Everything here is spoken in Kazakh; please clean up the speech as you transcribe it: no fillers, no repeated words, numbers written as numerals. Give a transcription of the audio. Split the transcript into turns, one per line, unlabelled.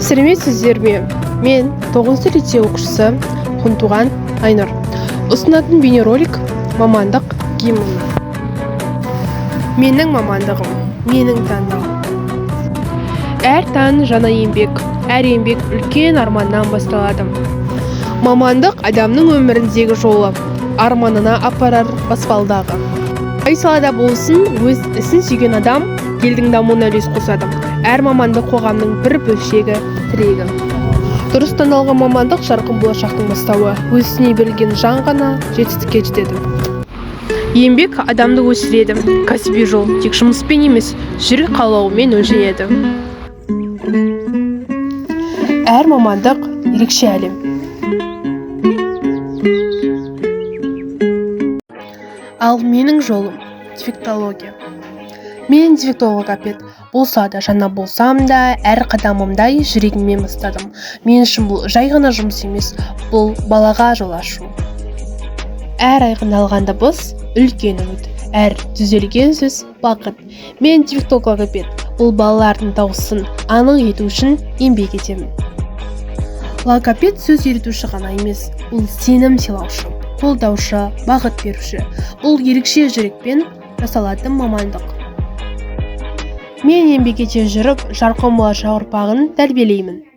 Сәлеметсіздер ме? Мен 9 лицей оқушысы Құнтуған Айнұр. Ұсынатын бейнеролик мамандық гимні. Менің мамандығым, менің таңдауым. Әр таң жаңа еңбек, әр еңбек үлкен арманнан басталады. Мамандық адамның өміріндегі жолы, арманына апарар баспалдағы. Қай салада болсын, өз ісін сүйген адам елдің дамуына үлес қосады. Әр мамандық қоғамның бір бөлшегі, тірегі. Дұрыс таңдалған мамандық жарқын болашақтың бастауы. Өзіне берілген жан ғана жетістікке жетеді. Еңбек адамды өсіреді. Кәсіби жол тек жұмыспен емес, жүрек қалауымен өлшенеді. Әр мамандық ерекше әлем. Ал менің жолым дефектология. Мен дефектолог логопед. Болса да жаңа болсам да, әр қадамымда жүрегіммен бастадым. Мен үшін бұл жай ғана жұмыс емес, бұл балаға жол ашу. Әр айқындалған дыбыс үлкен үміт, әр түзелген сөз бақыт. Мен дефектолог логопед. Бұл балалардың дауысын анық ету үшін еңбек етемін. Логопед сөз үйретуші ғана емес, бұл сенім сыйлаушы, қолдаушы, бағыт беруші. Бұл ерекше жүрекпен жасалатын мамандық. Мен еңбек ете жүріп, жарқын болашақ ұрпағын тәрбиелеймін.